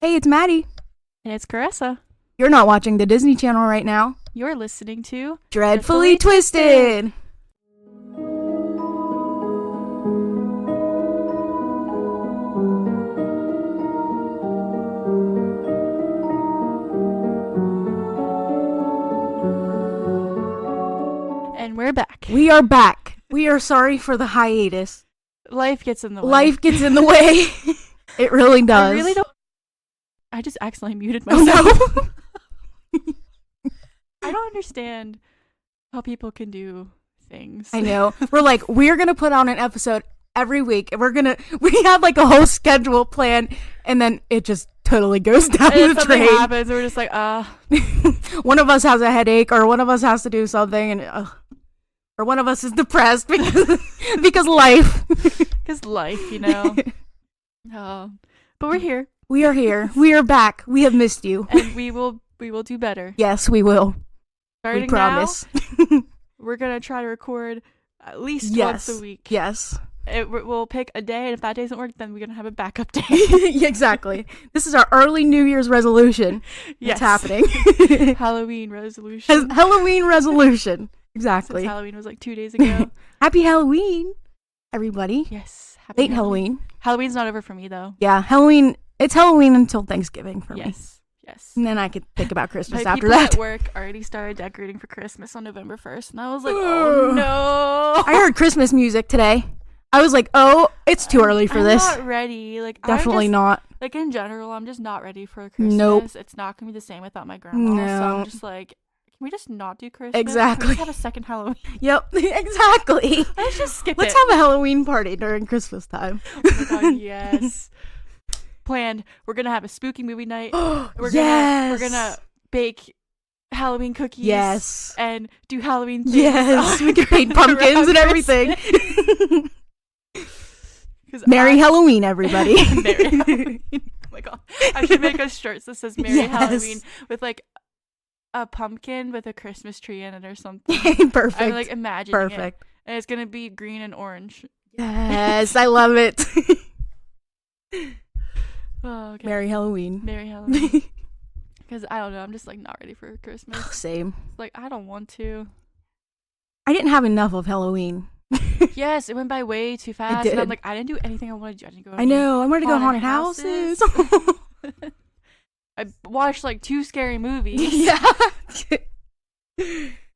Hey, it's Maddie. And it's Carissa. You're not watching the Disney Channel right now. You're listening to Dreadfully Twisted. And we're back. We are back. We are sorry for the hiatus. Life gets in the way. Life gets in the way. It really does. I really don't. I just accidentally muted myself. Oh, no. I don't understand how people can do things. I know. We're going to put on an episode every week. And we have like a whole schedule planned. And then it just totally goes down and the something drain. happens. We're just like, One of us has a headache or one of us has to do something. And or one of us is depressed because life. Because life, you know. But we're here. We are here. We are back. We have missed you. And we will do better. Yes, we will. Starting we promise. Now, we're going to try to record at least once a week. Yes. We'll pick a day, and if that day doesn't work, then we're going to have a backup day. Exactly. This is our early New Year's resolution. Yes. It's happening. Halloween resolution. Halloween resolution. Exactly. Since Halloween was like 2 days ago. Happy Halloween, everybody. Yes. Happy Late Halloween. Halloween's not over for me, though. Yeah, Halloween. It's Halloween until Thanksgiving for me. Yes. And then I could think about Christmas My after people that. at work already started decorating for Christmas on November 1st, and I was like, oh no. I heard Christmas music today. I was like, oh, it's too early for this. I'm not ready. Definitely not. Like, in general, I'm just not ready for Christmas. Nope. It's not going to be the same without my grandma. No. So I'm just like, can we just not do Christmas? Exactly. Can we just have a second Halloween? Yep, exactly. Let's just skip Let's it. have a Halloween party during Christmas time. Oh my god, yes. Planned. We're gonna have a spooky movie night. Yes. We're gonna bake Halloween cookies. Yes. And do Halloween things. Yes. We can paint pumpkins and everything. Merry Halloween, everybody. Merry Halloween. Oh my god. I should make us shirts that says Merry Halloween with like a pumpkin with a Christmas tree in it or something. Perfect. I'm like imagining it. And it's gonna be green and orange. Yes, I love it. Oh, okay. Merry Halloween. Merry Halloween. Because I don't know, I'm just like not ready for Christmas. Same. Like, I don't want to. I didn't have enough of Halloween. Yes, it went by way too fast. And I'm like, I didn't do anything I wanted to do. I didn't go. I know. I wanted to go haunted houses. I watched like 2 scary movies. Yeah.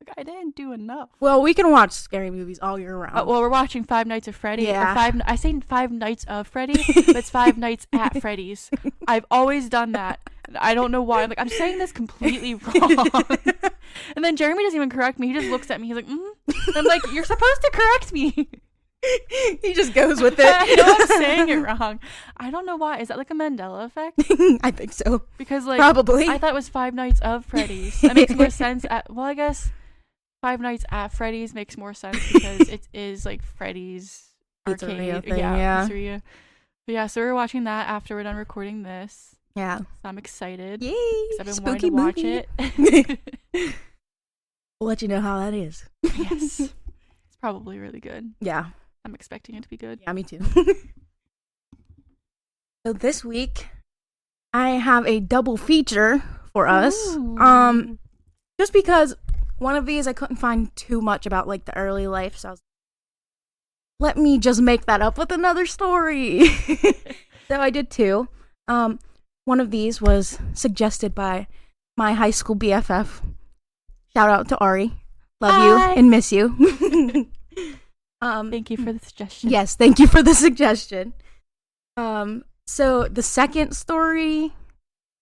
Like, I didn't do enough. Well, we can watch scary movies all year round. Well, we're watching Five Nights at Freddy. Yeah. I say Five Nights of Freddy, but it's Five Nights at Freddy's. I've always done that. I don't know why. I'm saying this completely wrong. And then Jeremy doesn't even correct me. He just looks at me. He's like, I'm like, you're supposed to correct me. He just goes with it. I know I'm saying it wrong. I don't know why. Is that like a Mandela effect? I think so. Because like probably I thought it was Five Nights of Freddy's. That makes more sense. I guess Five Nights at Freddy's makes more sense because it is like Freddy's arcade. Pizzeria thing, yeah. Pizzeria. But yeah, so we're watching that after we're done recording this. Yeah. So I'm excited. Yay! 'Cause I've been Spooky wanting to movie. watch it. We'll let you know how that is. Yes. It's probably really good. Yeah. I'm expecting it to be good. Yeah, me too. So this week, I have a double feature for us. Ooh. Just because one of these I couldn't find too much about like the early life, so I was let me just make that up with another story. So I did 2. One of these was suggested by my high school BFF. Shout out to Ari. Love you and miss you. Thank you for the suggestion. Yes, thank you for the suggestion. So the second story,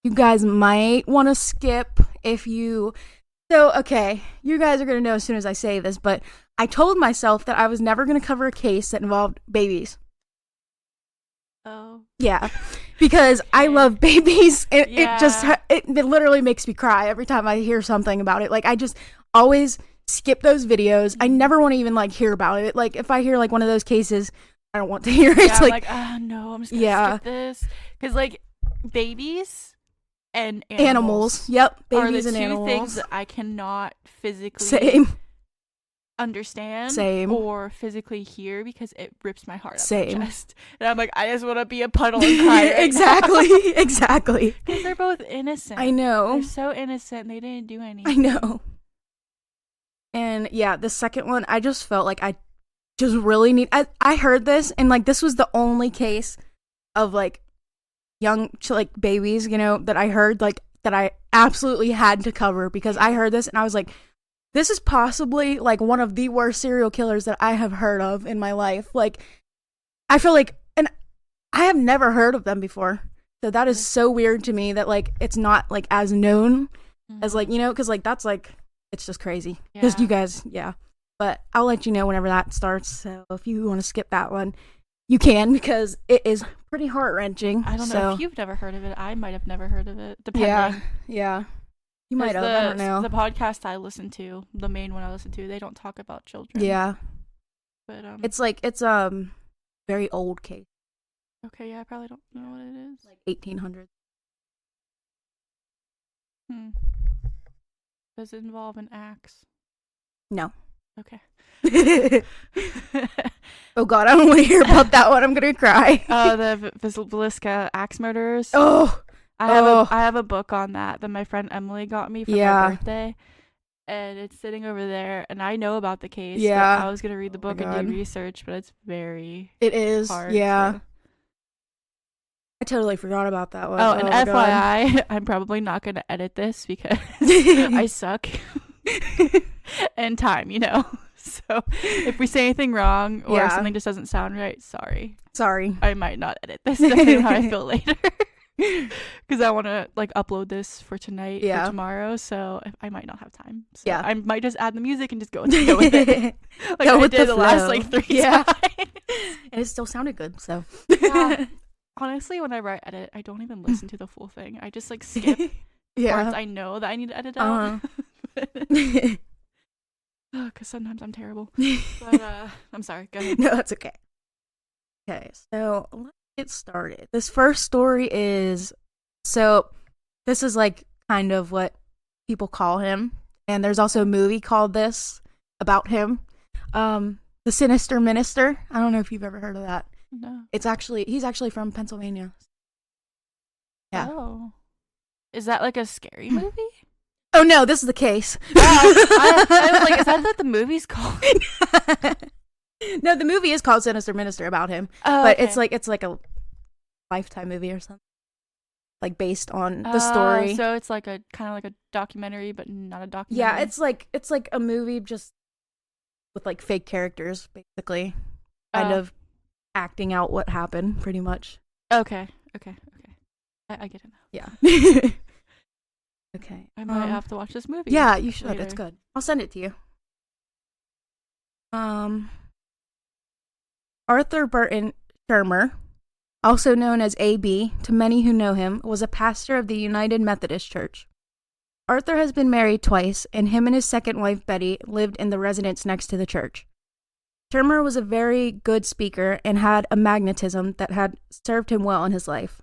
you guys might want to skip if you... So, okay, you guys are going to know as soon as I say this, but I told myself that I was never going to cover a case that involved babies. Oh. Yeah, because I love babies. And Yeah. it literally makes me cry every time I hear something about it. Like, I just always skip those videos. I never want to even, like, hear about it. Like, if I hear, like, one of those cases, I don't want to hear it. Yeah, It's I'm like, oh no, I'm just going to skip this. Because, like, babies and animals. Yep, are babies the and two animals. things that I cannot physically Same. understand Same. or physically hear because it rips my heart out Same. my chest. And I'm like, I just want to be a puddle and cry. Right Exactly. Exactly. Because they're both innocent. I know. They're so innocent. And they didn't do anything. I know. And yeah, the second one, I just felt like I just really need. I heard this, and like this was the only case of like young like babies, you know, that I heard like that I absolutely had to cover because I heard this and I was like, this is possibly like one of the worst serial killers that I have heard of in my life. Like, I feel like, and I have never heard of them before. So that is so weird to me that like it's not like as known as like, you know, because like that's like, it's just crazy. Because you guys, yeah. But I'll let you know whenever that starts. So if you want to skip that one, you can because it is pretty heart-wrenching. I don't know if you've never heard of it. I might have never heard of it. Depending. Yeah. You might have. I don't know. The podcast I listen to, the main one I listen to, they don't talk about children. Yeah. But it's very old case. Okay, yeah, I probably don't know what it is. Like 1800s. Does it involve an axe? No. Okay. Oh God, I don't want to hear about that one. I'm gonna cry. The Velisca axe murderers. Oh. I have a book on that my friend Emily got me for my birthday, and it's sitting over there. And I know about the case. Yeah. I was gonna read the book and do research, but it's very. It is hard. Yeah. I totally forgot about that one. Oh, and FYI, I'm probably not gonna edit this because I suck. And time, you know. So if we say anything wrong or something just doesn't sound right, sorry. I might not edit this depending on how I feel later. Because I want to like upload this for tonight for tomorrow, so I might not have time. So I might just add the music and just go with it. Like I did the last like 3 times. And it still sounded good, so. Honestly, whenever I edit, I don't even listen to the full thing. I just like skip parts I know that I need to edit out. Because sometimes I'm terrible. But I'm sorry. Go ahead. No, that's okay. Okay, so let's get started. This first story is, so this is like kind of what people call him. And there's also a movie called this about him. The Sinister Minister. I don't know if you've ever heard of that. No. He's actually from Pennsylvania. Yeah. Oh. Is that like a scary movie? Oh no, this is the case. I was like, is that what the movie's called? No, the movie is called Sinister Minister about him. Oh, but okay. it's like a Lifetime movie or something. Like based on the story. So it's like a kind of like a documentary, but not a documentary. Yeah, it's like a movie just with like fake characters, basically. Kind of acting out what happened, pretty much. Okay. I get it now. Yeah. Okay. I might have to watch this movie. Yeah, you should. Later. It's good. I'll send it to you. Arthur Burton Shermer, also known as AB to many who know him, was a pastor of the United Methodist Church. Arthur has been married twice, and him and his second wife, Betty, lived in the residence next to the church. Shermer was a very good speaker and had a magnetism that had served him well in his life.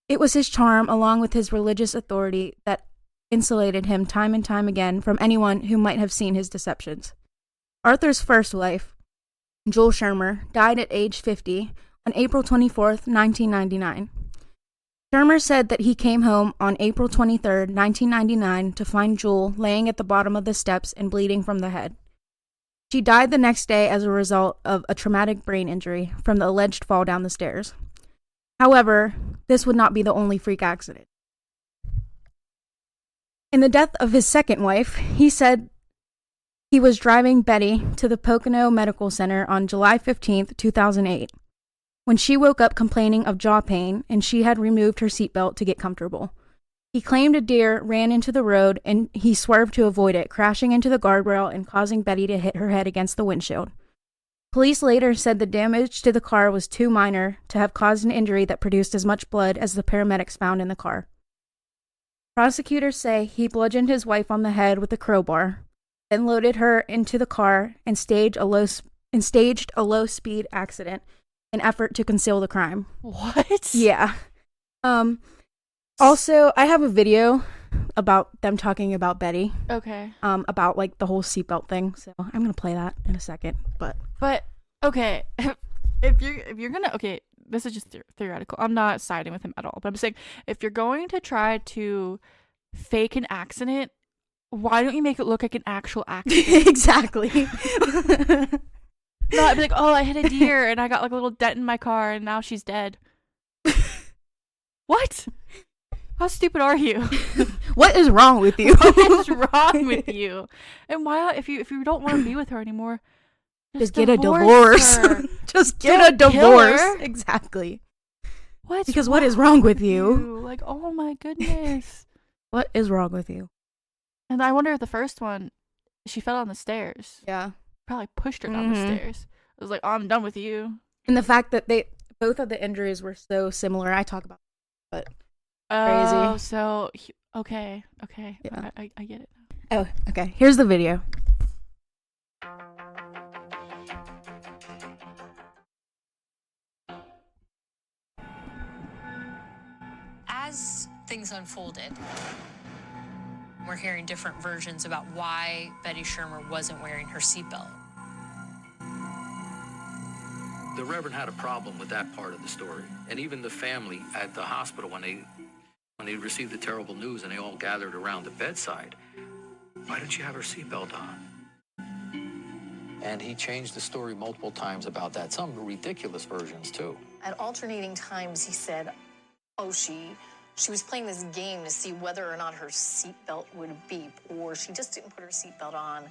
It was his charm, along with his religious authority, that insulated him time and time again from anyone who might have seen his deceptions. Arthur's first wife, Jewel Shermer, died at age 50 on April 24th, 1999. Shermer said that he came home on April 23rd, 1999 to find Jewel laying at the bottom of the steps and bleeding from the head. She died the next day as a result of a traumatic brain injury from the alleged fall down the stairs. However, this would not be the only freak accident. In the death of his second wife, he said he was driving Betty to the Pocono Medical Center on July 15th, 2008, when she woke up complaining of jaw pain and she had removed her seatbelt to get comfortable. He claimed a deer ran into the road and he swerved to avoid it, crashing into the guardrail and causing Betty to hit her head against the windshield. Police later said the damage to the car was too minor to have caused an injury that produced as much blood as the paramedics found in the car. Prosecutors say he bludgeoned his wife on the head with a crowbar, then loaded her into the car and staged a low-speed accident in effort to conceal the crime. What? Yeah. Also, I have a video about them talking about Betty. Okay. About like the whole seatbelt thing. So I'm gonna play that in a second. But okay, if you're gonna, okay, this is just theoretical. I'm not siding with him at all. But I'm saying, if you're going to try to fake an accident, why don't you make it look like an actual accident? Exactly. No, I'd be like, oh, I hit a deer and I got like a little dent in my car and now she's dead. What? How stupid are you? What is wrong with you? What is wrong with you? And why, if you don't want to be with her anymore, just get a divorce. Just get a divorce. Exactly. What's because what is wrong with you? Like, oh my goodness. What is wrong with you? And I wonder if the first one, she fell on the stairs. Yeah. Probably pushed her down the stairs. I was like, oh, I'm done with you. And the fact that both of the injuries were so similar, I talk about, but crazy. Oh, so okay. Yeah. I get it. Oh, okay. Here's the video. As things unfolded, we're hearing different versions about why Betty Shermer wasn't wearing her seatbelt. The Reverend had a problem with that part of the story, and even the family at the hospital when they received the terrible news and they all gathered around the bedside. Why didn't you have her seatbelt on? And he changed the story multiple times about that, some ridiculous versions too. At alternating times, he said, oh, she was playing this game to see whether or not her seatbelt would beep, or she just didn't put her seatbelt on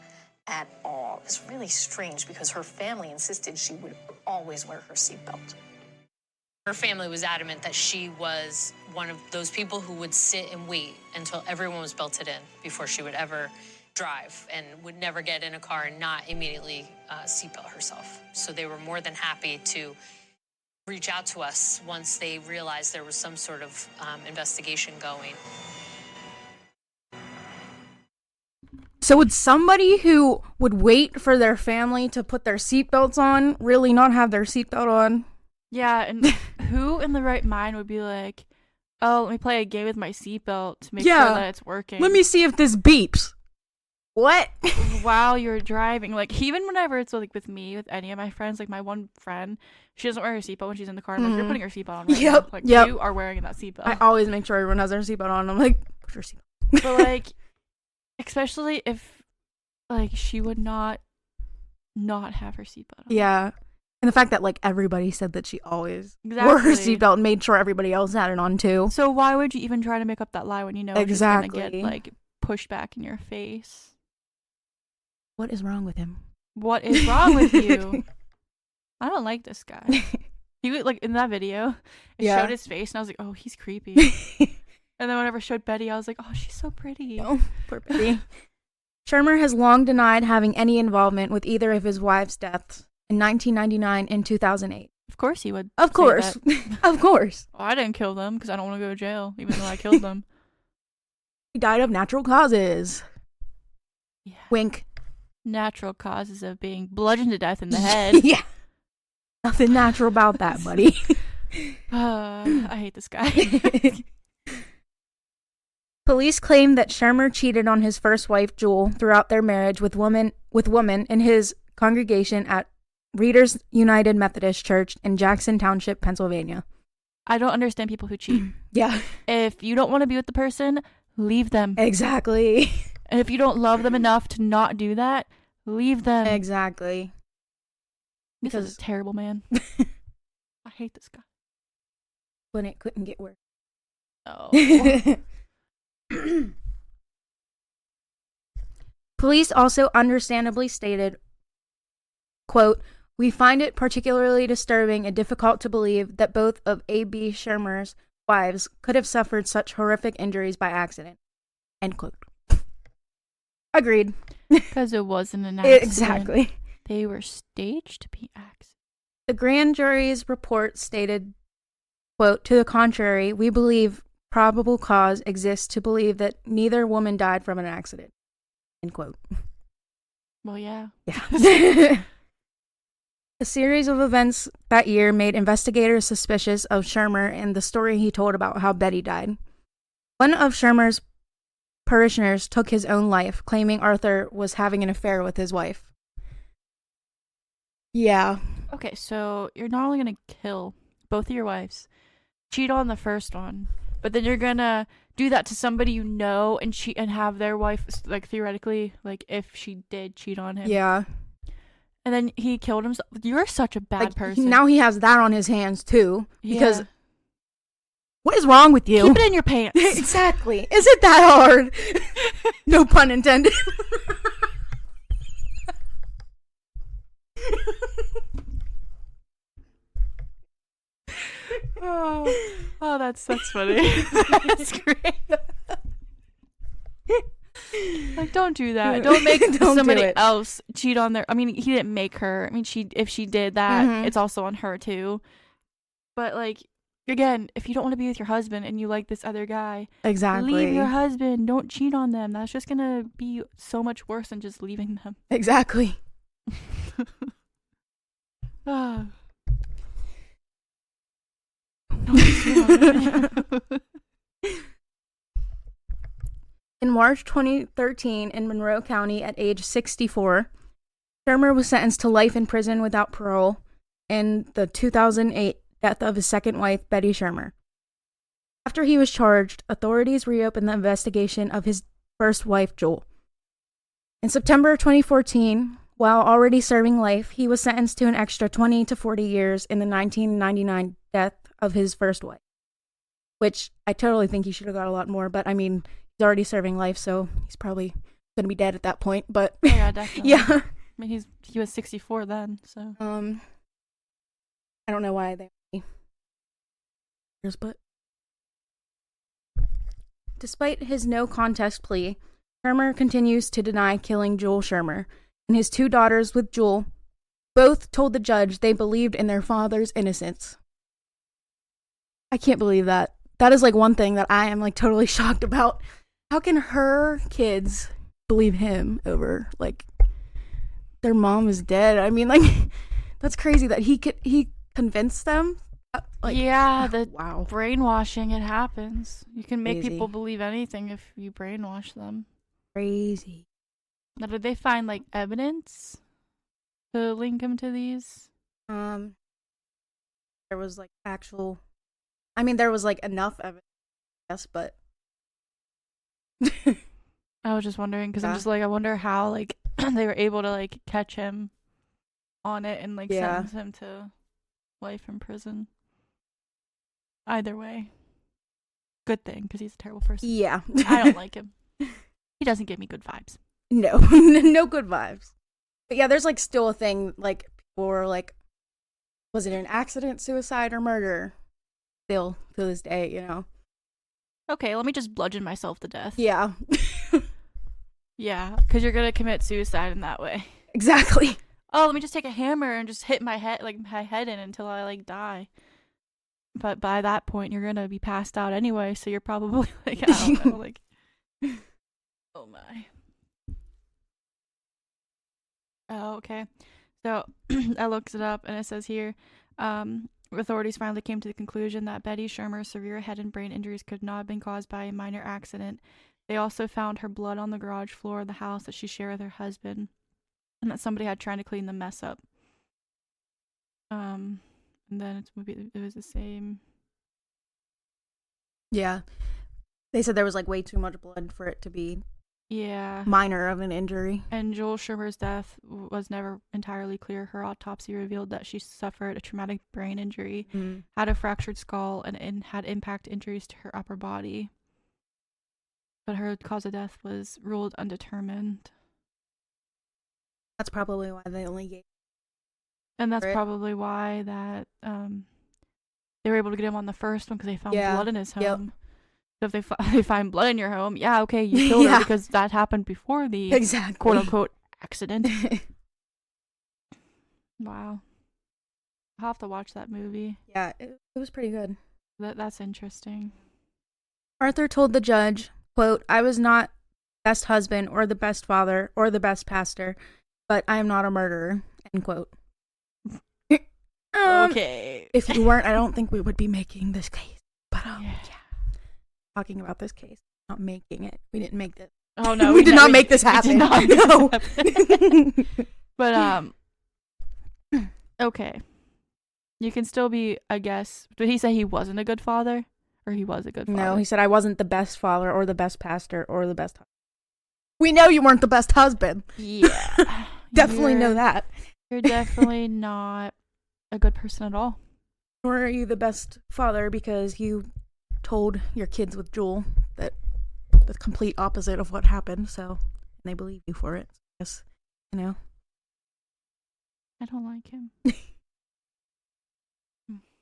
at all. It's really strange because her family insisted she would always wear her seatbelt. Her family was adamant that she was one of those people who would sit and wait until everyone was belted in before she would ever drive, and would never get in a car and not immediately seatbelt herself. So they were more than happy to reach out to us once they realized there was some sort of investigation going. So would somebody who would wait for their family to put their seatbelts on really not have their seatbelt on? Yeah, and who in the right mind would be like, oh, let me play a game with my seatbelt to make sure that it's working. Let me see if this beeps. What? While you're driving. Like, even whenever it's like with me, with any of my friends, like my one friend, she doesn't wear her seatbelt when she's in the car. I'm like, you're putting her seatbelt on right now. Like, you are wearing that seatbelt. I always make sure everyone has their seatbelt on. I'm like, put your seatbelt. But like, especially if like she would not have her seatbelt on. Yeah. And the fact that like everybody said that she always wore her seatbelt and made sure everybody else had it on too. So why would you even try to make up that lie when you know it's gonna get like pushed back in your face? What is wrong with him? What is wrong with you? I don't like this guy. He was like in that video, it showed his face and I was like, oh, he's creepy. And then whenever it showed Betty, I was like, oh, she's so pretty. Oh, poor Betty. Shermer has long denied having any involvement with either of his wives' deaths in 1999 and 2008. Of course he would. Of course. Of course. Well, I didn't kill them because I don't want to go to jail, even though I killed them. He died of natural causes. Yeah. Wink. Natural causes of being bludgeoned to death in the head. Yeah. Nothing natural about that, buddy. I hate this guy. Police claim that Shermer cheated on his first wife, Jewel, throughout their marriage with women in his congregation at Readers United Methodist Church in Jackson Township, Pennsylvania. I don't understand people who cheat. Yeah. If you don't want to be with the person, leave them. Exactly. And if you don't love them enough to not do that, leave them. Exactly. Because this is a terrible man. I hate this guy. When it couldn't get worse. Oh. Police also understandably stated, quote, "We find it particularly disturbing and difficult to believe that both of A.B. Shermer's wives could have suffered such horrific injuries by accident." End quote. Agreed. Because it wasn't an accident. Exactly. They were staged to be accidents. The grand jury's report stated, quote, "To the contrary, we believe probable cause exists to believe that neither woman died from an accident." End quote. Well, yeah. Yeah. A series of events that year made investigators suspicious of Shermer and the story he told about how Betty died. One of Shermer's parishioners took his own life, claiming Arthur was having an affair with his wife. Yeah. Okay, so you're not only gonna kill both of your wives, cheat on the first one, but then you're gonna do that to somebody you know and cheat and have their wife, like, theoretically, like, if she did cheat on him. Yeah. And then he killed himself. You're such a bad Like, person. now he has that on his hands too. Because Yeah. what is wrong with you? Keep it in your pants. Exactly. Is it that hard? No pun intended. Oh, that's funny. That's great. Like, don't do that. Don't make Don't somebody do it. else cheat on their. I mean, he didn't make her. I mean, if she did that, Mhm. it's also on her too. But, like, again, if you don't want to be with your husband and you like this other guy, Exactly. leave your husband. Don't cheat on them. That's just gonna be so much worse than just leaving them. Exactly. Ah. In March 2013, in Monroe County, at age 64, Shermer was sentenced to life in prison without parole in the 2008 death of his second wife, Betty Shermer. After he was charged, authorities reopened the investigation of his first wife, Jewel. In September 2014, while already serving life, he was sentenced to an extra 20 to 40 years in the 1999 death of his first wife, which I totally think he should have got a lot more, but I mean, he's already serving life, so he's probably going to be dead at that point, but Yeah, definitely. yeah. I mean, he was 64 then, so. I don't know why they but despite his no contest plea, Shermer continues to deny killing Jewel Shermer, and his two daughters with Jewel both told the judge they believed in their father's innocence. I can't believe that. That is like one thing that I am like totally shocked about. How can her kids believe him over like their mom is dead? I mean, like, that's crazy that he convinced them. Like, yeah, the wow, brainwashing, it happens. You can make Crazy. people believe anything if you brainwash them. crazy. Now, did they find, like, evidence to link him to these? There was like actual. I mean, there was like enough evidence, yes, but I was just wondering, because I'm Yeah. just like, I wonder how, like, they were able to, like, catch him on it and, like, Yeah. sentence him to life in prison. Either way. Good thing, because he's a terrible person. yeah, I don't like him. He doesn't give me good vibes. No, no good vibes. But yeah, there's like still a thing like people were like, was it an accident, suicide, or murder? Still to this day, you know. Okay, let me just bludgeon myself to death. Yeah, Yeah, because you're gonna commit suicide in that way. exactly. Oh, let me just take a hammer and just hit my head, like my head in until I like die. But by that point, you're gonna be passed out anyway, so you're probably like, I don't know, like, oh my. Oh, okay. So I looked it up, and it says here, authorities finally came to the conclusion that Betty Shermer's severe head and brain injuries could not have been caused by a minor accident. They also found her blood on the garage floor of the house that she shared with her husband, and that somebody had trying to clean the mess up. And then it was the same. Yeah, they said there was like way too much blood for it to be Yeah. minor of an injury. And Joel Shermer's death was never entirely clear. Her autopsy revealed that she suffered a traumatic brain injury, had a fractured skull, and had impact injuries to her upper body. But her cause of death was ruled undetermined. That's probably why they only gave. And that's Right. probably why that they were able to get him on the first one, because they found Yeah. blood in his Yep. home. So if they find blood in your home, yeah, okay, you killed her Yeah. because that happened before the Exactly. quote unquote accident. Wow. I'll have to watch that movie. Yeah, it was pretty good. That's interesting. Arthur told the judge, quote, "I was not the best husband or the best father or the best pastor, but I am not a murderer," end quote. Okay. If you weren't, I don't think we would be making this case. But yeah, talking about this case. not making it. We didn't make this. Oh no, we did not make this happen. No. But okay. You can still be, I guess. Did he say he wasn't a good father, or he was a good father? No, he said I wasn't the best father or the best pastor or the best husband. We know you weren't the best husband. Yeah. Definitely know that. You're definitely not a good person at all. Nor are you the best father because you told your kids with Jewel that the complete opposite of what happened, so and they believe you for it. Yes, you know. I don't like him.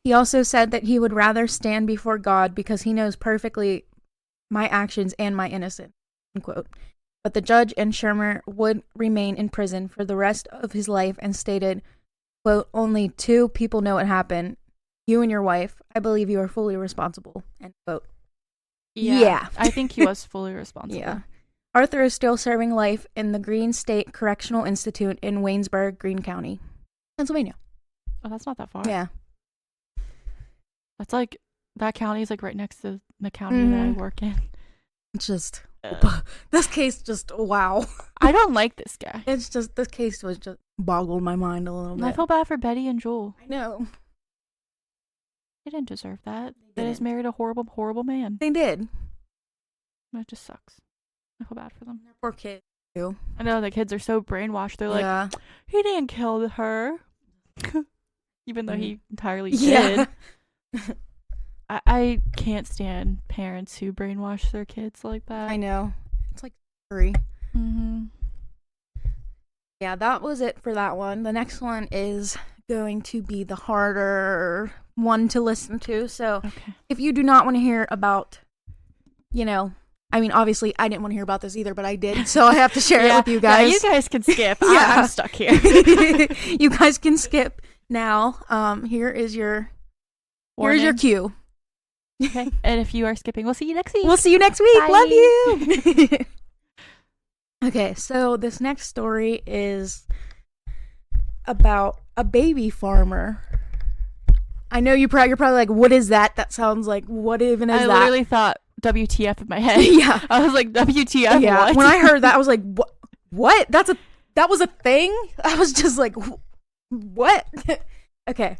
He also said that he would rather stand before God because he knows perfectly my actions and my innocence, unquote. But the judge and Shermer would remain in prison for the rest of his life and stated, quote, only 2 people know what happened. You and your wife. I believe you are fully responsible, end quote. Yeah. I think he was fully responsible. Yeah. Arthur is still serving life in the Greene State Correctional Institute in Waynesburg, Greene County, Pennsylvania. Oh, that's not that far. Yeah. That's like, that county is like right next to the county that I work in. It's just, this case just, wow. I don't like this guy. It's just, this case was just boggled my mind a little bit. I feel bad for Betty and Joel. I know. They didn't deserve that. They just married a horrible, horrible man. They did. That just sucks. I feel bad for them. Poor kid, too. I know, the kids are so brainwashed. They're like, yeah. He didn't kill her. Even though he entirely Yeah. did. I can't stand parents who brainwash their kids like that. I know. It's like scary. Mm-hmm. Yeah, that was it for that one. The next one is going to be the harder one to listen to. So Okay. if you do not want to hear about, you know, I mean, obviously I didn't want to hear about this either, but I did. So I have to share it with you guys. Yeah, you guys can skip. Yeah. I'm stuck here. You guys can skip now. Here is your cue. Okay. And if you are skipping, we'll see you next week. We'll see you next week. Bye. Love you. Okay, so this next story is about a baby farmer. I know you're probably like, what is that? That sounds like, what even is I that? literally thought WTF in my head. Yeah. I was like, WTF? Yeah. What? When I heard that, I was like, what? That was a thing? I was just like, what? Okay.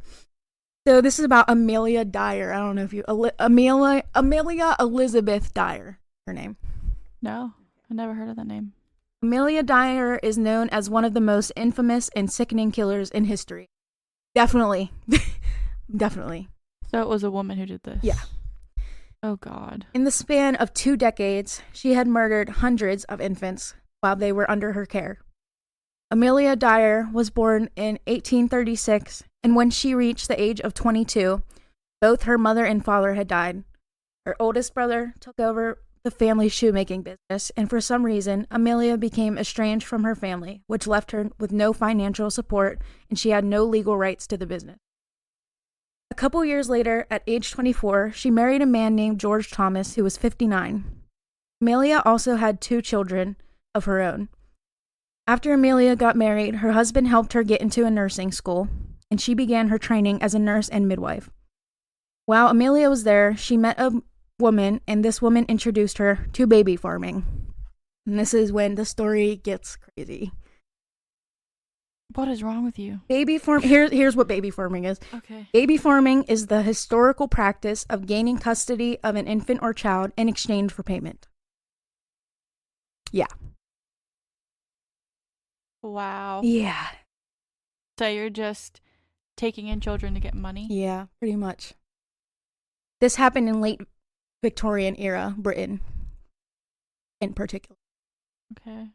So this is about Amelia Dyer. I don't know if you Amelia Elizabeth Dyer, her name. No, I never heard of that name. Amelia Dyer is known as one of the most infamous and sickening killers in history. Definitely. Definitely. So it was a woman who did this? Yeah. Oh, God. In the span of 2 decades, she had murdered hundreds of infants while they were under her care. Amelia Dyer was born in 1836, and when she reached the age of 22, both her mother and father had died. Her oldest brother took over the family shoemaking business, and for some reason, Amelia became estranged from her family, which left her with no financial support, and she had no legal rights to the business. A couple years later, at age 24, she married a man named George Thomas, who was 59. Amelia also had 2 children of her own. After Amelia got married, her husband helped her get into a nursing school, and she began her training as a nurse and midwife. While Amelia was there, she met a woman, and this woman introduced her to baby farming. And this is when the story gets crazy. What is wrong with you? Here's what baby farming is. Okay. Baby farming is the historical practice of gaining custody of an infant or child in exchange for payment. Yeah. Wow. Yeah. So you're just taking in children to get money? Yeah, pretty much. This happened in late Victorian era Britain, in particular. Okay.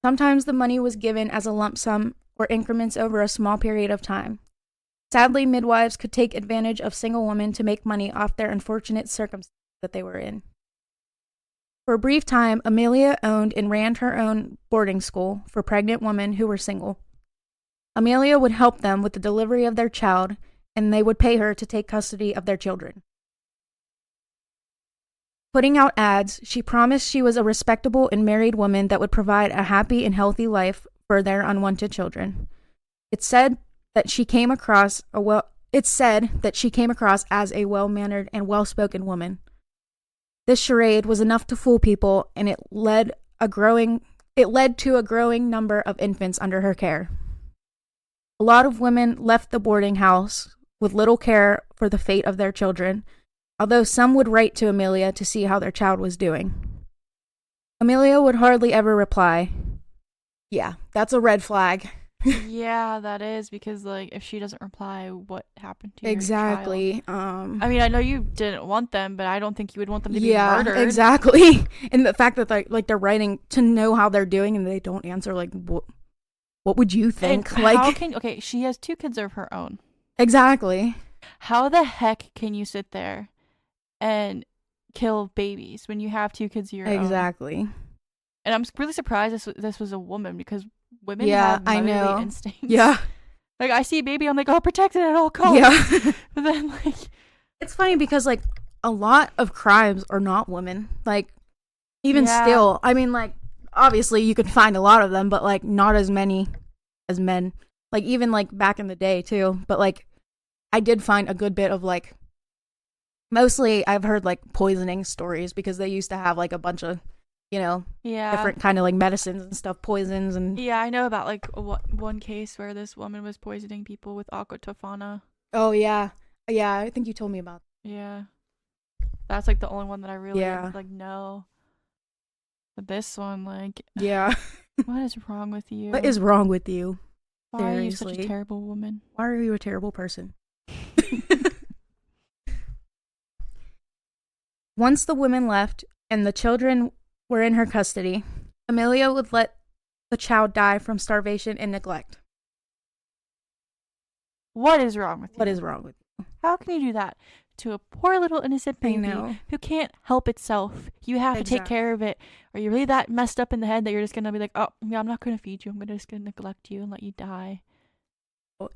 Sometimes the money was given as a lump sum or increments over a small period of time. Sadly, midwives could take advantage of single women to make money off their unfortunate circumstances that they were in. For a brief time, Amelia owned and ran her own boarding school for pregnant women who were single. Amelia would help them with the delivery of their child, and they would pay her to take custody of their children. Putting out ads, she promised she was a respectable and married woman that would provide a happy and healthy life for their unwanted children. It's said that she came across as a well-mannered and well-spoken woman. This charade was enough to fool people, and it led to a growing number of infants under her care. A lot of women left the boarding house with little care for the fate of their children, although some would write to Amelia to see how their child was doing. Amelia would hardly ever reply. Yeah, that's a red flag. Yeah, that is, because like if she doesn't reply, what happened to your Exactly. child? I mean, I know you didn't want them, but I don't think you would want them to be murdered. Yeah, exactly. And the fact that they're writing to know how they're doing and they don't answer, like, what would you think? And like, okay, she has 2 kids of her own. Exactly. How the heck can you sit there and kill babies when you have 2 kids of your own? Exactly. And I'm really surprised this was a woman, because women Yeah, have I motherly know. instincts. Yeah. Like, I see a baby, I'm like, oh, protect it at all costs. Yeah. But then, like... It's funny because, like, a lot of crimes are not women. Like, even Yeah. still, I mean, like, obviously you could find a lot of them, but, like, not as many as men. Like, even, like, back in the day, too. But, like, I did find a good bit of, like, mostly I've heard, like, poisoning stories because they used to have, like, a bunch of, different kind of, like, medicines and stuff, poisons and... Yeah, I know about, like, one case where this woman was poisoning people with aqua tofana. Oh, yeah. Yeah, I think you told me about that. Yeah. That's, like, the only one that I really, Yeah. like, know. But this one, like... Yeah. What is wrong with you? What is wrong with you? Why are you such a Seriously. terrible woman? Why are you a terrible person? Once the women left and the children were in her custody, Amelia would let the child die from starvation and neglect. What is wrong with you? What is wrong with you? How can you do that to a poor little innocent baby know. who can't help itself? You have to take Exactly. care of it. Are you really that messed up in the head that you're just going to be like, oh, yeah, I'm not going to feed you. I'm just going to neglect you and let you die?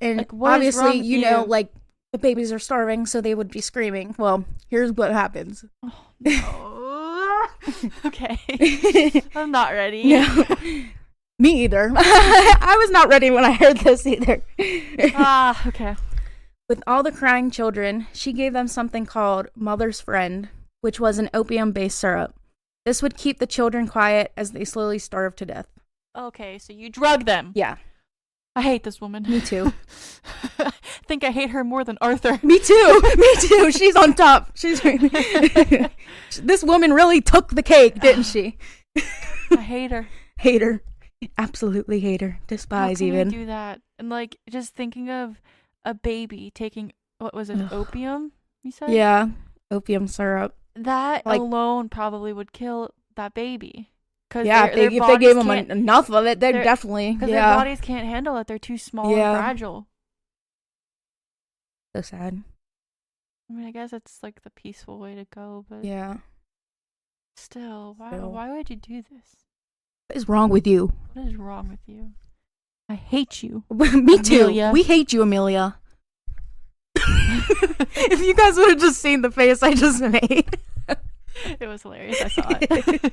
And Like, what is wrong obviously, with you know, you? like, the babies are starving, so they would be screaming. Well, here's what happens. Oh, no. Okay. I'm not ready. No. Me either. I was not ready when I heard this either. Okay. With all the crying children, she gave them something called Mother's Friend, which was an opium-based syrup. This would keep the children quiet as they slowly starved to death. Okay, so you drug them. Yeah, I hate this woman. me too. I think I hate her more than Arthur. Me too. Me too. She's on top. She's This woman really took the cake, didn't she? I hate her. Hate her. Absolutely hate her. Despise How can even. you do that? And like just thinking of a baby taking what was it, Ugh. opium? You said? Yeah, opium syrup. That Like- alone probably would kill that baby. Cause Yeah, their if they bodies gave them can't- enough of it, they'd their- definitely. Because their Yeah. bodies can't handle it. They're too small Yeah. and fragile. So sad. I mean, I guess it's like the peaceful way to go, but Yeah. still, Still. why would you do this? What is wrong with you? What is wrong with you? I hate you. Me too. Amelia. We hate you, Amelia. If you guys would have just seen the face I just made. It was hilarious. I saw it.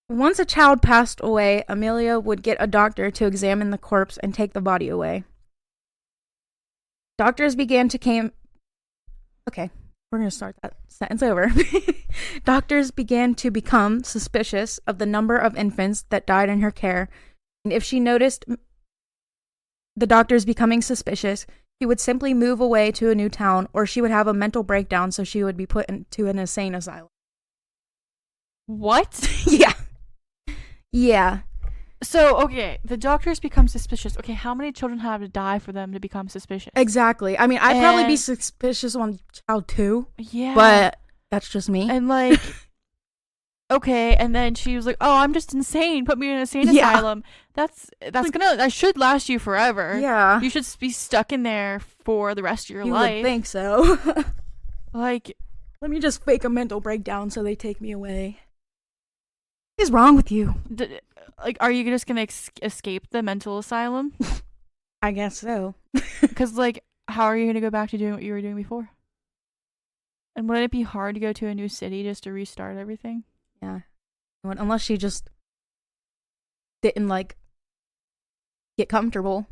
Once a child passed away, Amelia would get a doctor to examine the corpse and take the body away. Doctors began to came. Okay, we're going to start that sentence over. Doctors began to become suspicious of the number of infants that died in her care, and if she noticed the doctors becoming suspicious, he would simply move away to a new town, or she would have a mental breakdown, so she would be put into an insane asylum. What? Yeah. Yeah. So, okay, the doctors become suspicious. Okay, how many children have to die for them to become suspicious? Exactly. I mean, I'd probably be And- suspicious on child too, Yeah. but that's just me. And like, okay, and then she was like, "Oh, I'm just insane. Put me in an insane Yeah. asylum." That should last you forever. Yeah. You should be stuck in there for the rest of your You life. would think so. Like, Let me just fake a mental breakdown so they take me away. What is wrong with you? are you just gonna escape the mental asylum? I guess so. Because like, how are you gonna go back to doing what you were doing before? And wouldn't it be hard to go to a new city just to restart everything? Yeah. Unless she just didn't, like, get comfortable.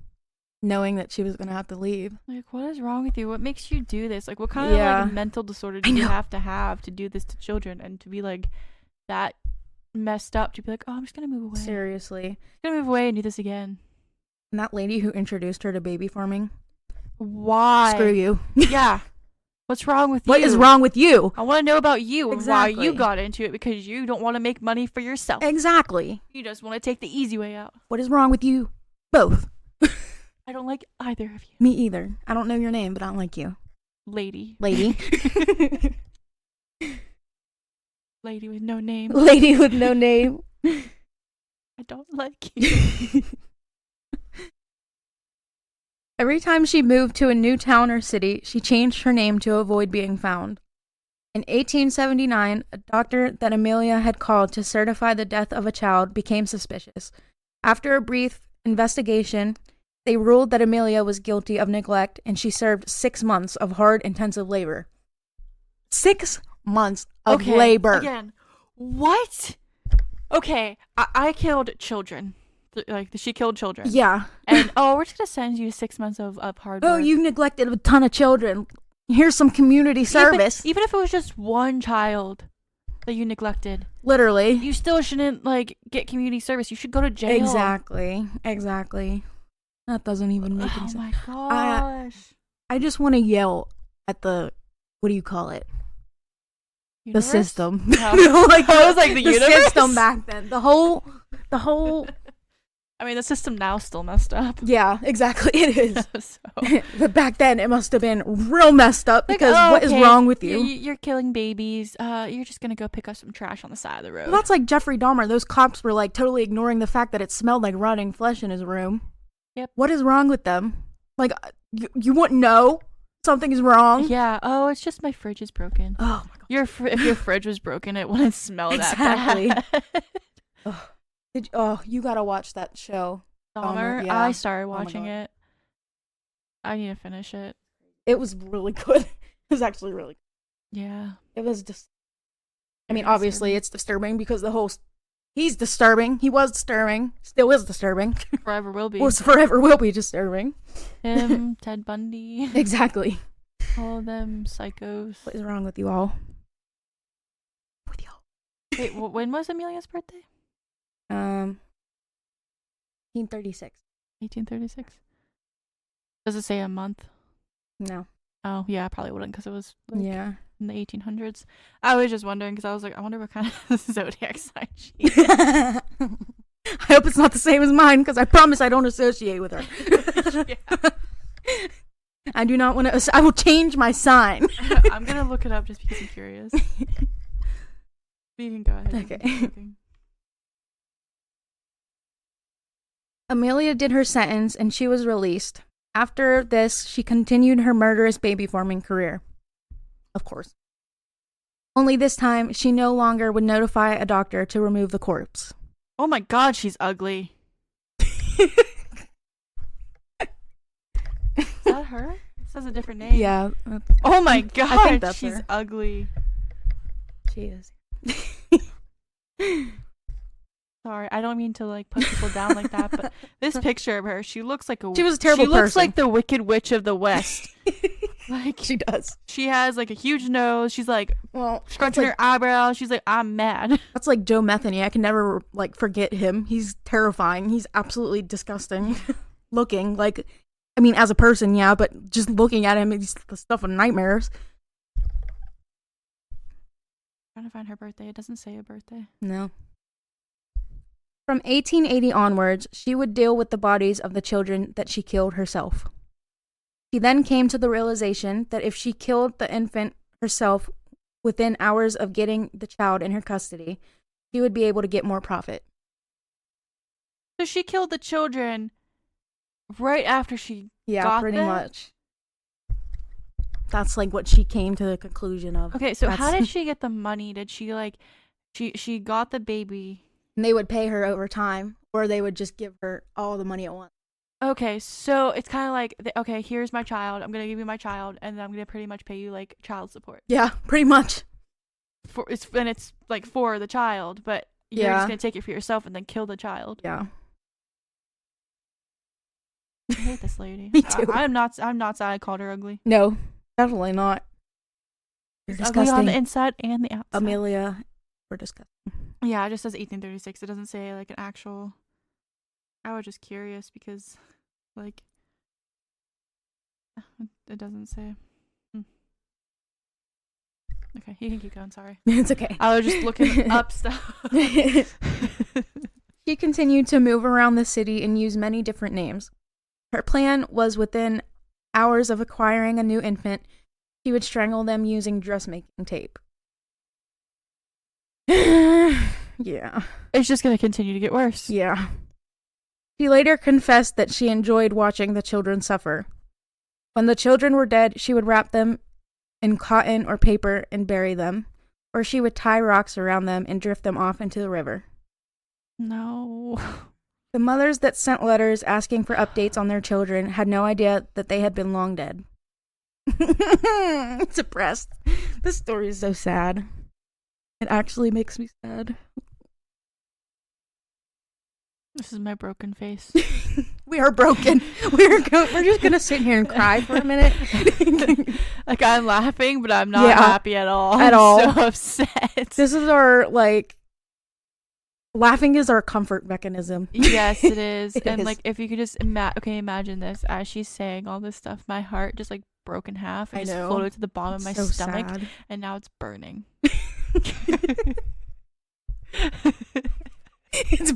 knowing that she was gonna have to leave. Like, what is wrong with you? What makes you do this? Like, what kind of like mental disorder do you have to do this to children and to be like that messed up to be like, oh, I'm just gonna move away. Seriously. I'm gonna move away and do this again. And that lady who introduced her to baby farming. Why? Screw you. Yeah. What's wrong with you? What is wrong with you? I want to know about you and why Exactly. you got into it, because you don't want to make money for yourself. Exactly. You just want to take the easy way out. What is wrong with you? Both. I don't like either of you. Me either. I don't know your name, but I don't like you. Lady. Lady. Lady with no name. Lady with no name. I don't like you. Every time she moved to a new town or city, she changed her name to avoid being found. In 1879, a doctor that Amelia had called to certify the death of a child became suspicious. After a brief investigation, they ruled that Amelia was guilty of neglect, and she served 6 months of hard, intensive labor. 6 months of labor. Again, what? Okay, I killed children. Like, she killed children. Yeah. And, we're just going to send you 6 months of hard work. Oh, you neglected a ton of children. Here's some community service. Even if it was just one child that you neglected. Literally. You still shouldn't, like, get community service. You should go to jail. Exactly. That doesn't even make any sense. Oh my gosh. I just want to yell at the, what do you call it? Universe? The system. No. Like, I was like, the universe? system back then. The whole. I mean, the system now still messed up. Yeah, exactly. It is. So. But back then, it must have been real messed up Like, because what is wrong with you? You're killing babies. You're just gonna go pick up some trash on the side of the road. Well, that's like Jeffrey Dahmer. Those cops were like totally ignoring the fact that it smelled like rotting flesh in his room. Yep. What is wrong with them? Like, you wouldn't know something is wrong? Yeah. Oh, it's just my fridge is broken. Oh my god. If your fridge was broken, it wouldn't smell Exactly. that bad. You gotta watch that show. Dahmer. Yeah. I started my watching God. it. I need to finish it. It was really good. It was actually really good. Yeah. It was just, I mean, Very obviously disturbing. it's disturbing because he's disturbing. He was disturbing. Still is disturbing. Forever will be. Or forever will be disturbing. Him, Ted Bundy, Exactly. all of them psychos. What is wrong with you all? Wait, when was Amelia's birthday? 1936. 1836. Does it say a month? No. Oh, yeah, I probably wouldn't because it was like Yeah. in the 1800s. I was just wondering because I was like, I wonder what kind of zodiac sign she is. I hope it's not the same as mine because I promise I don't associate with her. Yeah. I do not want to. I will change my sign. I'm going to look it up just because I'm curious. You can go ahead. Okay. Amelia did her sentence and she was released. After this, she continued her murderous baby forming career. Of course. Only this time, she no longer would notify a doctor to remove the corpse. Oh my god, she's ugly. Is that her? It says a different name. Yeah. Oh my I god, think that's she's her. ugly. She is. Sorry, I don't mean to like put people down like that, but this picture of her, she looks like She was a terrible She looks person. like the Wicked Witch of the West. Like She does. she has like a huge nose. She's like Well, scrunching her eyebrows. She's like, I'm mad. that's like Joe Metheny. I can never like forget him. He's terrifying. He's absolutely disgusting looking. Like, I mean, as a person, yeah, but just looking at him, it's the stuff of nightmares. Trying to find her birthday. It doesn't say a birthday. No. From 1880 onwards, she would deal with the bodies of the children that she killed herself. She then came to the realization that if she killed the infant herself within hours of getting the child in her custody, she would be able to get more profit. So she killed the children right after she Yeah, got pretty them? much. That's like what she came to the conclusion of. Okay, so how That's- did she get the money? Did she like she got the baby? And they would pay her over time, or they would just give her all the money at once. Okay, so it's kind of like, okay, here's my child. I'm gonna give you my child, and then I'm gonna pretty much pay you like child support. Yeah, pretty much. It's like for the child, but you're Yeah. just gonna take it for yourself and then kill the child. Yeah. hate this lady. Me too. I'm not sad I called her ugly. No, definitely not. You're Ugly disgusting. on the inside and the outside. Amelia, we're disgusting. Yeah, it just says 1836. It doesn't say like an actual. I was just curious because, like, it doesn't say. Okay, you can keep going. Sorry. It's okay. I was just looking up stuff. She continued to move around the city and use many different names. Her plan was within hours of acquiring a new infant, she would strangle them using dressmaking tape. Yeah. It's just gonna continue to get worse. Yeah. She later confessed that she enjoyed watching the children suffer. When the children were dead, she would wrap them in cotton or paper and bury them, or she would tie rocks around them and drift them off into the river. No. The mothers that sent letters asking for updates on their children had no idea that they had been long dead. Depressed. This story is so sad. It actually makes me sad. This is my broken face. We are broken. We're just gonna sit here and cry for a minute. Like, I'm laughing, but I'm not Yeah, happy at all. at I'm all. so upset. This is our, like, laughing is our comfort mechanism. Yes, it is. It And is. like, if you could just imagine this as she's saying all this stuff, my heart just like broke in half and I just know. floated to the bottom of my So stomach, sad. and now it's burning. It's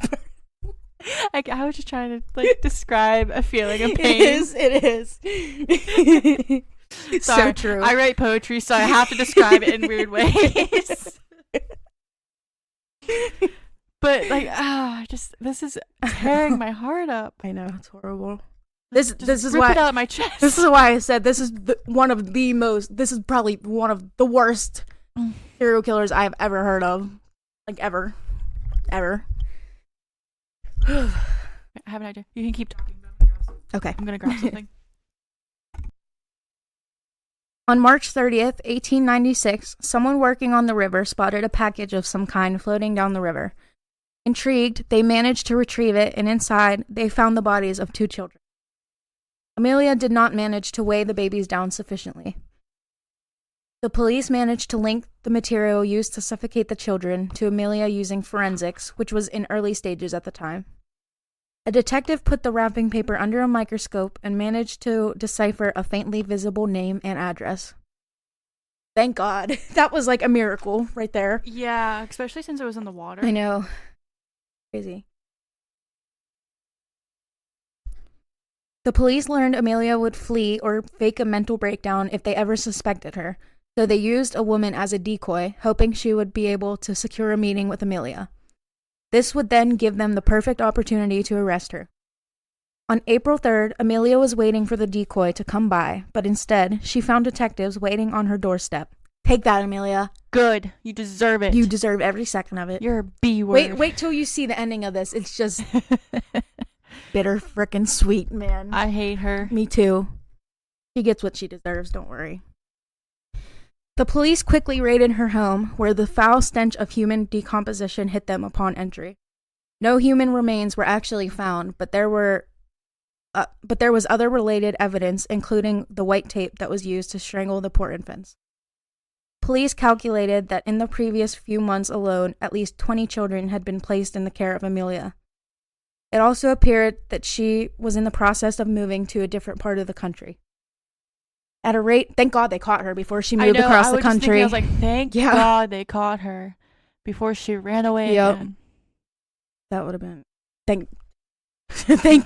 Like, I was just trying to like describe a feeling of It pain. is. It is. It's so Sorry, true. I write poetry, so I have to describe it in weird ways. But like, this is tearing my heart up. I know, it's horrible. This Just is rip why it out of my chest. This is why I said this is one of the most. This is probably one of the worst serial killers I've ever heard of, like ever. I have an idea. You can keep talking. Okay. I'm gonna grab something. On March 30th, 1896, someone working on the river spotted a package of some kind floating down the river. Intrigued, they managed to retrieve it, and inside, they found the bodies of 2 children. Amelia did not manage to weigh the babies down sufficiently. The police managed to link the material used to suffocate the children to Amelia using forensics, which was in early stages at the time. A detective put the wrapping paper under a microscope and managed to decipher a faintly visible name and address. Thank God. That was like a miracle right there. Yeah, especially since it was in the water. I know. Crazy. The police learned Amelia would flee or fake a mental breakdown if they ever suspected her, so they used a woman as a decoy, hoping she would be able to secure a meeting with Amelia. This would then give them the perfect opportunity to arrest her. On April 3rd, Amelia was waiting for the decoy to come by, but instead, she found detectives waiting on her doorstep. Take that, Amelia. Good. You deserve it. You deserve every second of it. You're a B word. Wait till you see the ending of this. It's just bitter frickin' sweet, man. I hate her. Me too. She gets what she deserves, don't worry. The police quickly raided her home, where the foul stench of human decomposition hit them upon entry. No human remains were actually found, but there was other related evidence, including the white tape that was used to strangle the poor infants. Police calculated that in the previous few months alone, at least 20 children had been placed in the care of Amelia. It also appeared that she was in the process of moving to a different part of the country. At a rate, thank God they caught her before she moved across the country. I was like, thank God they caught her before she ran away again. That would have been thank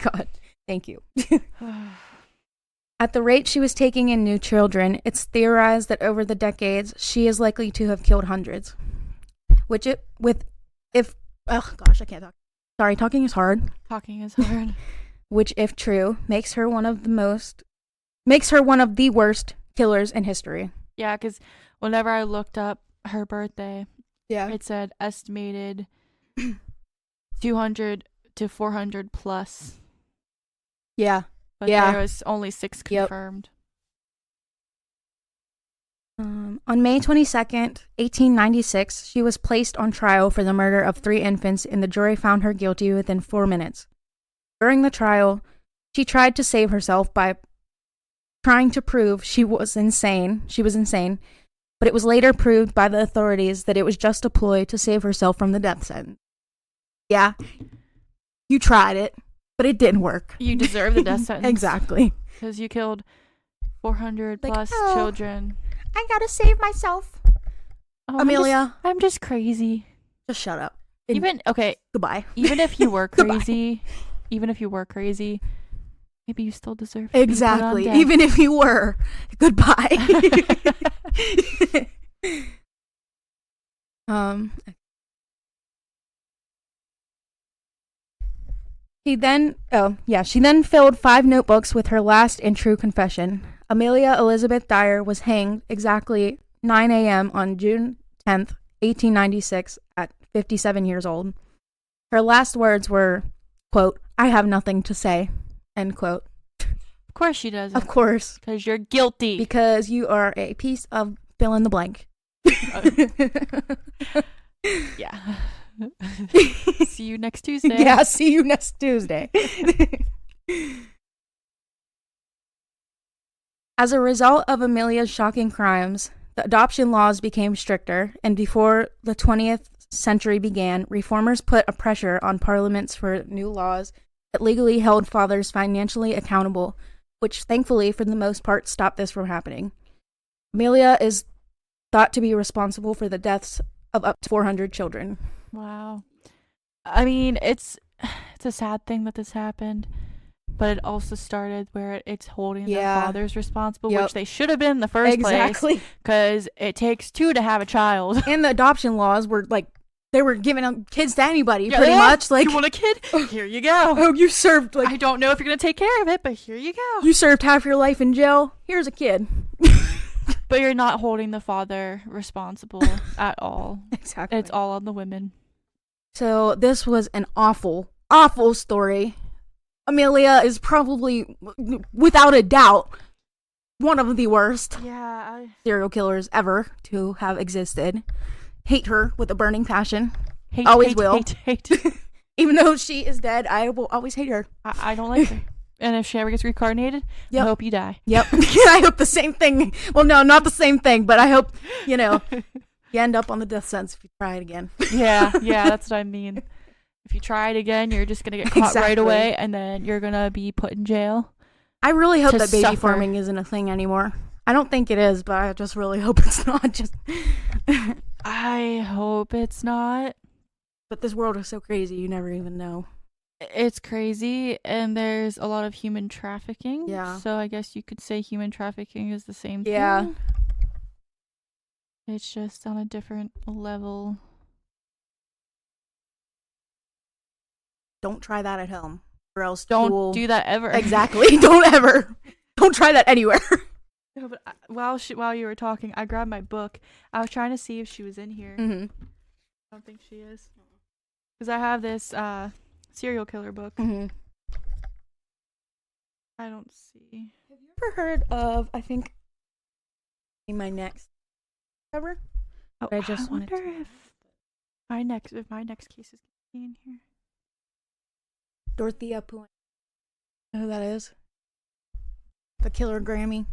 God. Thank you. At the rate she was taking in new children, it's theorized that over the decades she is likely to have killed hundreds. Oh gosh, I can't talk. Sorry, talking is hard. Talking is hard. Which, if true, makes her one of the worst killers in history. Yeah, because whenever I looked up her birthday, Yeah. it said estimated 200 to 400 plus. Yeah. But there was only 6 confirmed. On May 22nd, 1896, she was placed on trial for the murder of 3 infants, and the jury found her guilty within 4 minutes. During the trial, She tried to save herself by trying to prove she was insane, but it was later proved by the authorities that it was just a ploy to save herself from the death sentence. Yeah, you tried it, but it didn't work. You deserve the death sentence. Exactly. Because you killed 400 Like, plus oh, children. I gotta save myself. Oh, Amelia, I'm just crazy. just shut up. Goodbye. Even if you were crazy, maybe you still deserve to Exactly. be put on death. Even if you were. Goodbye. She then filled 5 notebooks with her last and true confession. Amelia Elizabeth Dyer was hanged exactly 9 a.m. on June 10th, 1896 at 57 years old. Her last words were, quote, "I have nothing to say," end quote. Of course she doesn't. Of course. Because you're guilty. Because you are a piece of fill in the blank. Yeah. See you next Tuesday. Yeah, see you next Tuesday. As a result of Amelia's shocking crimes, the adoption laws became stricter, and before the 20th century began, reformers put a pressure on parliaments for new laws that legally held fathers financially accountable, which thankfully, for the most part, stopped this from happening. Amelia is thought to be responsible for the deaths of up to 400 children. Wow. I mean, it's a sad thing that this happened, but it also started where it's holding the fathers responsible, which they should have been in the first place. Because it takes 2 to have a child. And the adoption laws were like, they were giving kids to anybody, pretty much. Like, you want a kid? Here you go. Oh, you served I don't know if you're gonna take care of it, but here you go. You served half your life in jail. Here's a kid. But you're not holding the father responsible at all. Exactly. It's all on the women. So this was an awful, awful story. Amelia is probably, without a doubt, one of the worst serial killers ever to have existed. Hate her with a burning passion. Always will. Hate. Even though she is dead, I will always hate her. I don't like her. And if she ever gets reincarnated, I hope you die. Yep. I hope the same thing. Well, no, not the same thing, but I hope, you end up on the death sentence if you try it again. Yeah, that's what I mean. If you try it again, you're just going to get caught right away, and then you're going to be put in jail. I really hope that baby farming isn't a thing anymore. I don't think it is, but I just really hope it's not. I hope it's not. But this world is so crazy, you never even know. It's crazy, and there's a lot of human trafficking. Yeah. So I guess you could say human trafficking is the same thing. Yeah. It's just on a different level. Don't try that at home, or else don't do that ever. Exactly. Don't ever. Don't try that anywhere. No, but while you were talking, I grabbed my book. I was trying to see if she was in here. Mm-hmm. I don't think she is, because I have this serial killer book. Mm-hmm. I don't see. Have you ever heard of? I think in my next cover. Oh, I wonder if my next case is gonna be in here. Dorothea Puente. You know who that is? The killer Grammy.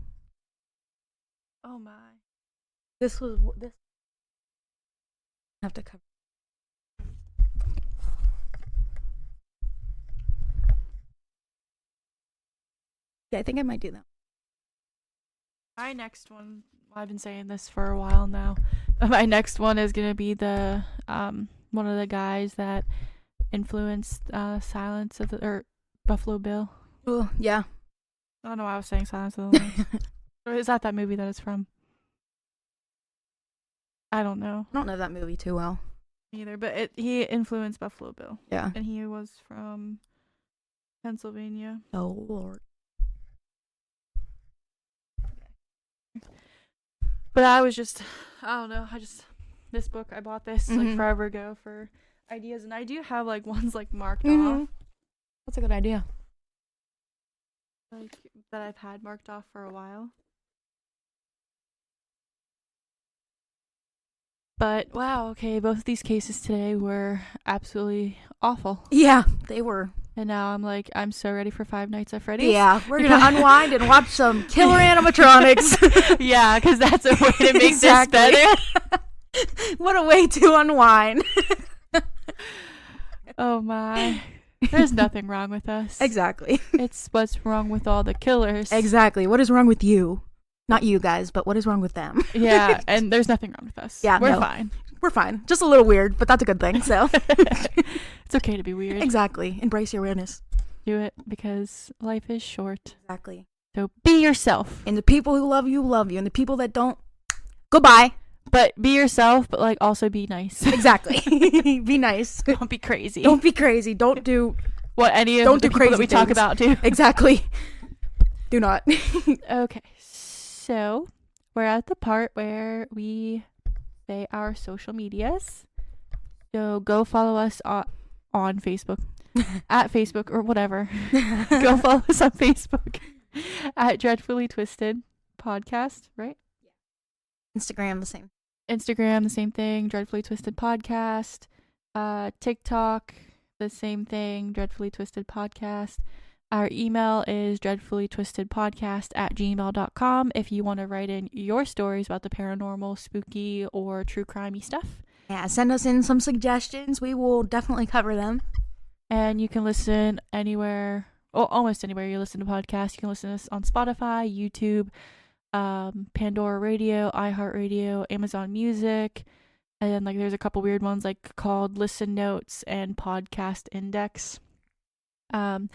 Oh my. This. I have to cover. Yeah, I think I might do that. My next one, I've been saying this for a while now. My next one is gonna be the one of the guys that influenced Silence of the Buffalo Bill. Oh yeah. I don't know why I was saying Silence of the Lambs. Or is that movie that it's from? I don't know. I don't know that movie too well. Either, but he influenced Buffalo Bill. Yeah. And he was from Pennsylvania. Oh Lord. But I was just, I don't know, this book, I bought this like forever ago for ideas, and I do have like ones like marked off. That's a good idea. Like, that I've had marked off for a while. But, wow, okay, both of these cases today were absolutely awful. Yeah, they were. And now I'm so ready for Five Nights at Freddy's. Yeah, we're going to unwind and watch some killer animatronics. Yeah, because that's a way to make Exactly. this better. What a way to unwind. Oh my. There's nothing wrong with us. Exactly. It's what's wrong with all the killers. Exactly. What is wrong with you? Not you guys, but what is wrong with them? Yeah, and there's nothing wrong with us. Yeah, We're no. fine. We're fine. Just a little weird, but that's a good thing. So It's okay to be weird. exactly. Embrace your weirdness. Do it because life is short. Exactly. So be yourself. And the people who love you, and the people that don't, goodbye. But be yourself, but also be nice. Exactly. Be nice. Don't be crazy. Don't be crazy. Don't do what any of don't the do people crazy that we talk things. about do. Exactly. Do not. Okay. So we're at the part where we say our social medias. So go follow us on Facebook. At Facebook or whatever. Go follow us on Facebook at Dreadfully Twisted Podcast, right? Instagram, the same. Instagram, the same thing, Dreadfully Twisted Podcast. TikTok, the same thing, Dreadfully Twisted Podcast. Our email is dreadfullytwistedpodcast@gmail.com if you want to write in your stories about the paranormal, spooky, or true crimey stuff. Yeah, send us in some suggestions. We will definitely cover them. And you can listen anywhere, almost anywhere you listen to podcasts. You can listen to us on Spotify, YouTube, Pandora Radio, iHeartRadio, Amazon Music, and then there's a couple weird ones called Listen Notes and Podcast Index. Go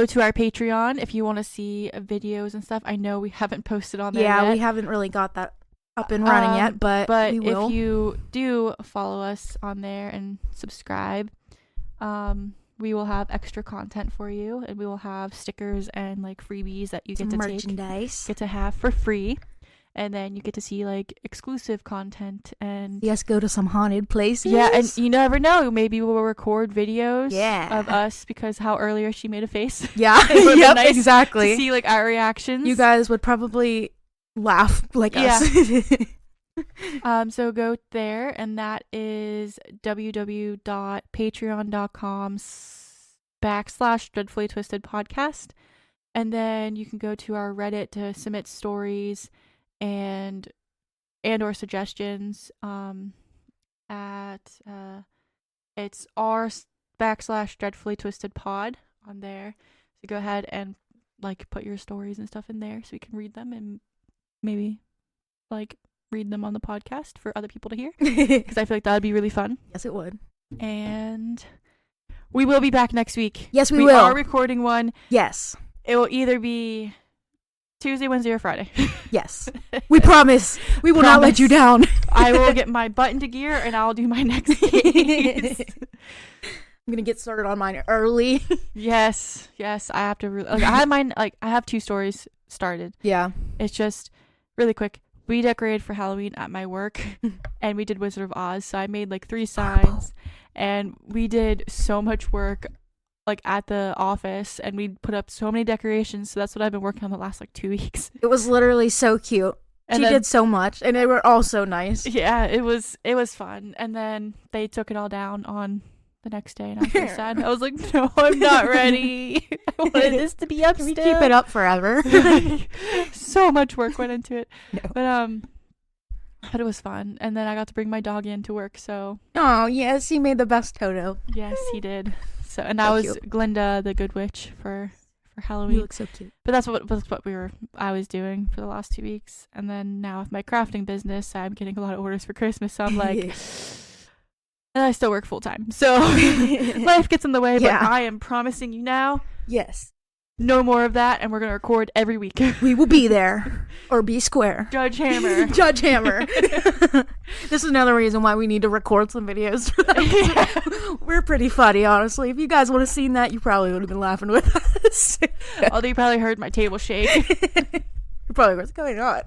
to our Patreon if you want to see videos and stuff. I know we haven't posted on there yet. We haven't really got that up and running yet, but we will. If you do follow us on there and subscribe, we will have extra content for you, and we will have stickers and freebies that you get to merchandise. get to have for free, and then you get to see exclusive content and Yes, go to some haunted places. yeah, and you never know, maybe we'll record videos Yeah. of us because how earlier she made a face. Yeah, It would've been yep, nice exactly. to see our reactions. You guys would probably laugh like Yeah. us. So go there, and that is www.patreon.com/Dreadfully Twisted Podcast. And then you can go to our Reddit to submit stories and or suggestions. It's r/Dreadfully Twisted Pod on there. So go ahead and put your stories and stuff in there so we can read them and maybe read them on the podcast for other people to hear, because I feel that would be really fun. Yes, it would. And we will be back next week. Yes, we We will. are recording one. Yes. It will either be Tuesday, Wednesday, or Friday. Yes. We promise. We will not let you down. I will get my butt into gear and I'll do my next case. I'm going to get started on mine early. Yes. I have to I had mine I have 2 stories started. Yeah. It's just really quick. We decorated for Halloween at my work, and we did Wizard of Oz. So I made 3 signs, and we did so much work at the office, and we put up so many decorations. So that's what I've been working on the last 2 weeks. It was literally so cute. And She did so much, and they were all so nice. Yeah, it was fun. And then they took it all down on the next day, and I was so sad. I was like, no, I'm not ready. I wanted this to be up We still. keep it up forever. So much work went into it. No. But it was fun. And then I got to bring my dog in to work, so Oh, yes, he made the best Toto. yes, he did. So and So that was cute. Glinda the Good Witch for Halloween. You look so cute. But that's what I was doing for the last 2 weeks. And then now with my crafting business, I'm getting a lot of orders for Christmas. So I'm like, and I still work full time. So life gets in the way, but Yeah. I am promising you now, Yes. no more of that, and we're going to record every week. We will be there. Or be square. Judge Hammer. Judge Hammer. This is another reason why we need to record some videos for that. We're pretty funny, honestly. If you guys would have seen that, you probably would have been laughing with us. Although you probably heard my table shake. You probably what's going on.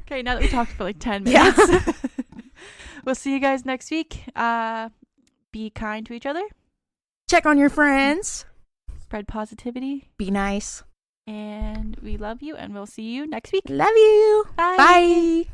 Okay, now that we talked for 10 minutes. Yeah. We'll see you guys next week. Be kind to each other. Check on your friends. Spread positivity. Be nice. And we love you, and we'll see you next week. Love you. Bye. Bye.